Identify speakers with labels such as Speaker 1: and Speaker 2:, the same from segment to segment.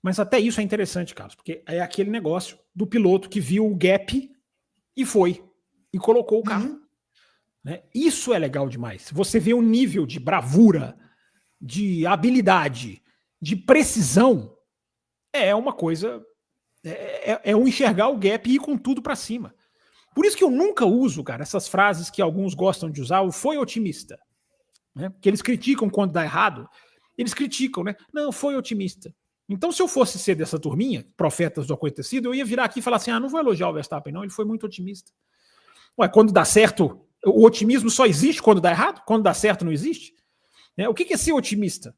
Speaker 1: Mas até isso é interessante, Carlos, porque é aquele negócio do piloto que viu o gap e foi, e colocou o carro.
Speaker 2: Uhum.
Speaker 1: Né? Isso é legal demais. Você vê um nível de bravura, de habilidade, de precisão, é uma coisa. É um enxergar o gap e ir com tudo para cima. Por isso que eu nunca uso, cara, essas frases que alguns gostam de usar, o foi otimista. Né? Que eles criticam quando dá errado. Eles criticam, né? Não, foi otimista. Então, se eu fosse ser dessa turminha, profetas do acontecido, eu ia virar aqui e falar assim: não vou elogiar o Verstappen, não, ele foi muito otimista. Ué, quando dá certo, o otimismo só existe quando dá errado? Quando dá certo, não existe? O que é ser otimista?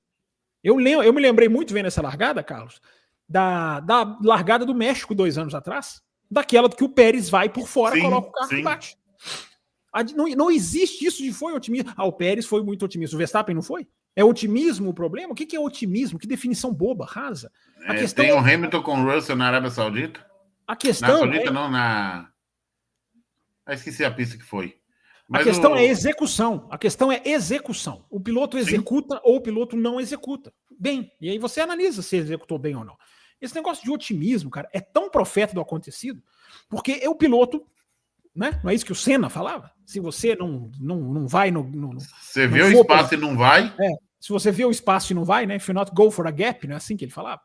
Speaker 1: Eu me lembrei muito vendo essa largada, Carlos, da largada do México 2 anos atrás, daquela que o Pérez vai por fora, coloca o carro e bate. Não existe isso de foi otimista. O Pérez foi muito otimista, o Verstappen não foi? É otimismo o problema? O que é otimismo? Que definição boba, rasa.
Speaker 2: A questão tem o Hamilton com o Russell na Arábia Saudita.
Speaker 1: A questão
Speaker 2: na Saudita não, na... esqueci a pista que foi.
Speaker 1: Mas a questão é execução. A questão é execução. O piloto executa Sim. ou o piloto não executa. Bem, e aí você analisa se executou bem ou não. Esse negócio de otimismo, cara, é tão profeta do acontecido, porque o piloto, né? Não é isso que o Senna falava? Se você não vai
Speaker 2: você vê o espaço e não vai.
Speaker 1: Se você vê o espaço e não vai, né? If you not go for a gap, não é assim que ele falava?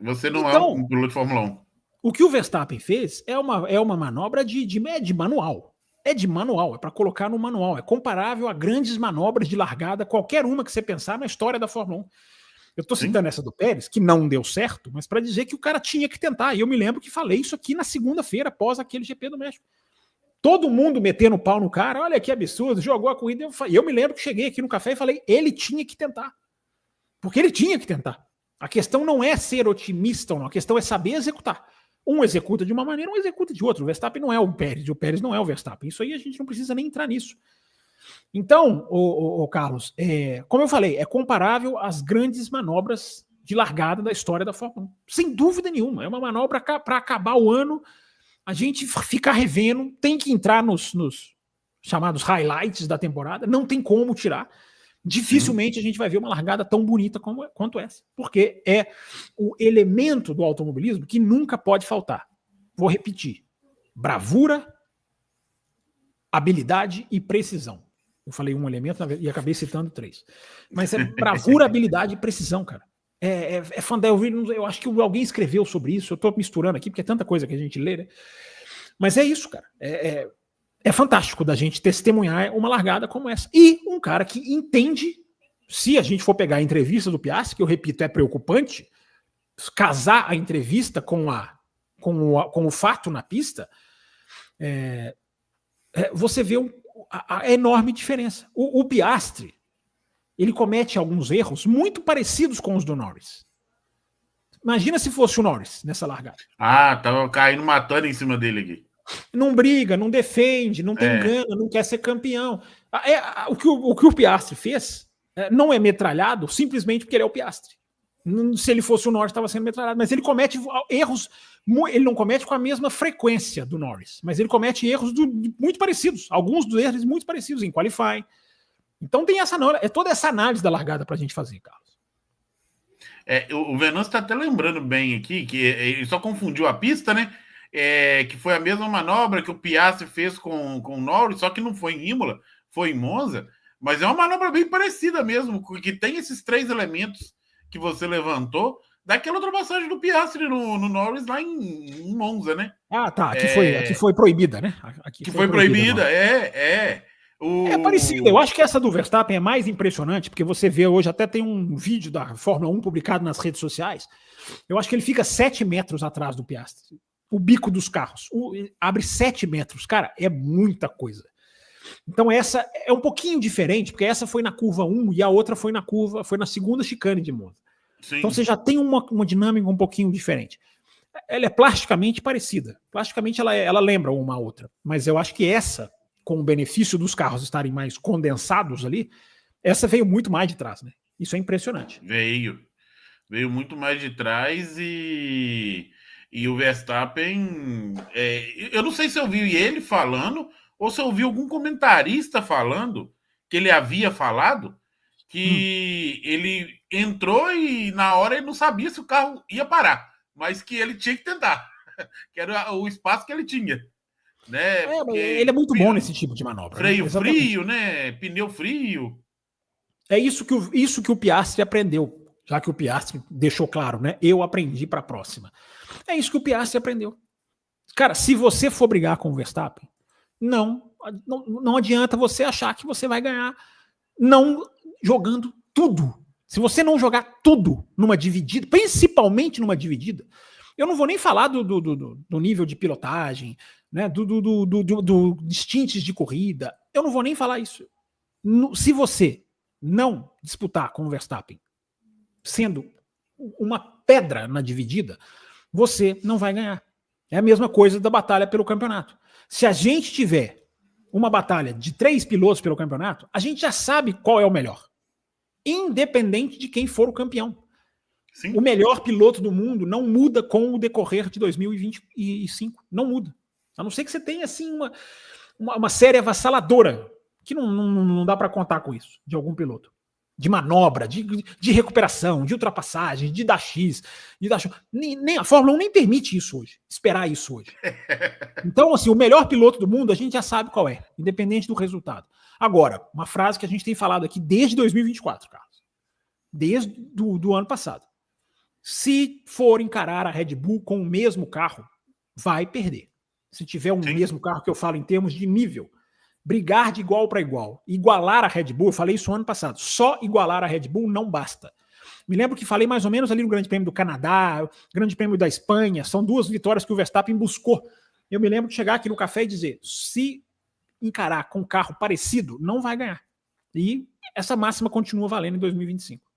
Speaker 2: Você não então, é um piloto de Fórmula 1.
Speaker 1: O que o Verstappen fez é uma manobra de manual. É de manual, é para colocar no manual. É comparável a grandes manobras de largada, qualquer uma que você pensar na história da Fórmula 1. Eu estou citando essa do Pérez, que não deu certo, mas para dizer que o cara tinha que tentar. E eu me lembro que falei isso aqui na segunda-feira, após aquele GP do México. Todo mundo metendo o pau no cara, olha que absurdo, jogou a corrida. E eu me lembro que cheguei aqui no café e falei, ele tinha que tentar. Porque ele tinha que tentar. A questão não é ser otimista ou não, a questão é saber executar. Um executa de uma maneira, um executa de outra. O Verstappen não é o Pérez não é o Verstappen. Isso aí a gente não precisa nem entrar nisso. Então, o Carlos, como eu falei, é comparável às grandes manobras de largada da história da Fórmula 1. Sem dúvida nenhuma. É uma manobra para acabar o ano, a gente ficar revendo, tem que entrar nos chamados highlights da temporada, não tem como tirar. Dificilmente a gente vai ver uma largada tão bonita quanto essa, porque é o elemento do automobilismo que nunca pode faltar. Vou repetir: bravura, habilidade e precisão. Eu falei um elemento e acabei citando 3. Mas é bravura, habilidade e precisão, cara. Eu acho que alguém escreveu sobre isso, eu estou misturando aqui, porque é tanta coisa que a gente lê, né? Mas é isso, cara. É fantástico da gente testemunhar uma largada como essa. E um cara que entende, se a gente for pegar a entrevista do Piastri, que eu repito, é preocupante, casar a entrevista com o fato na pista, você vê a enorme diferença. O Piastri, ele comete alguns erros muito parecidos com os do Norris. Imagina se fosse o Norris nessa largada.
Speaker 2: Tava caindo matando em cima dele aqui.
Speaker 1: Não briga, não defende, não tem gana, não quer ser campeão. O que o Piastri fez não é metralhado simplesmente porque ele é o Piastri. Se ele fosse o Norris, estava sendo metralhado. Mas ele comete erros, ele não comete com a mesma frequência do Norris, mas ele comete erros muito parecidos. Alguns dos erros muito parecidos em qualifying. Então tem toda essa análise da largada para a gente fazer, Carlos.
Speaker 2: O Venâncio está até lembrando bem aqui que ele só confundiu a pista, né? Que foi a mesma manobra que o Piastri fez com o Norris, só que não foi em Imola, foi em Monza, mas é uma manobra bem parecida mesmo, que tem esses 3 elementos que você levantou, daquela ultrapassagem do Piastri no Norris lá em Monza, né?
Speaker 1: Aqui foi proibida, né?
Speaker 2: Aqui foi proibida,
Speaker 1: É parecido. Eu acho que essa do Verstappen é mais impressionante, porque você vê hoje, até tem um vídeo da Fórmula 1 publicado nas redes sociais. Eu acho que ele fica 7 metros atrás do Piastri. O bico dos carros. Abre 7 metros. Cara, é muita coisa. Então essa é um pouquinho diferente, porque essa foi na curva 1 e a outra foi na segunda chicane de Monza. Sim. Então você já tem uma dinâmica um pouquinho diferente. Ela é plasticamente parecida. Plasticamente ela lembra uma a outra. Mas eu acho que essa, com o benefício dos carros estarem mais condensados ali, essa veio muito mais de trás, né? Isso é impressionante.
Speaker 2: Veio muito mais de trás e o Verstappen, eu não sei se eu vi ele falando ou se eu vi algum comentarista falando que ele havia falado que ele entrou e na hora ele não sabia se o carro ia parar, mas que ele tinha que tentar, que era o espaço que ele tinha. Né?
Speaker 1: Ele é muito bom nesse tipo de manobra.
Speaker 2: Freio frio, né? Pneu frio.
Speaker 1: É isso que o Piastri aprendeu. Já que o Piastri deixou claro, né? Eu aprendi para a próxima. É isso que o Piastri aprendeu. Cara, se você for brigar com o Verstappen, não adianta você achar que você vai ganhar não jogando tudo. Se você não jogar tudo numa dividida, principalmente numa dividida, eu não vou nem falar do nível de pilotagem, né, do stints de corrida, eu não vou nem falar isso. Se você não disputar com o Verstappen sendo uma pedra na dividida, você não vai ganhar. É a mesma coisa da batalha pelo campeonato. Se a gente tiver uma batalha de 3 pilotos pelo campeonato, a gente já sabe qual é o melhor, independente de quem for o campeão. Sim. O melhor piloto do mundo não muda com o decorrer de 2025. Não muda. A não ser que você tenha assim uma série avassaladora, que não dá para contar com isso, de algum piloto. De manobra, de recuperação, de ultrapassagem, de dar X, de dar show. Nem a Fórmula 1 nem permite isso hoje, esperar isso hoje. Então, assim, o melhor piloto do mundo a gente já sabe qual é, independente do resultado. Agora, uma frase que a gente tem falado aqui desde 2024, Carlos. Desde do ano passado. Se for encarar a Red Bull com o mesmo carro, vai perder. Se tiver mesmo carro que eu falo em termos de nível, brigar de igual para igual, igualar a Red Bull, eu falei isso ano passado, só igualar a Red Bull não basta. Me lembro que falei mais ou menos ali no Grande Prêmio do Canadá, Grande Prêmio da Espanha, são 2 vitórias que o Verstappen buscou. Eu me lembro de chegar aqui no café e dizer, se encarar com um carro parecido, não vai ganhar. E essa máxima continua valendo em 2025.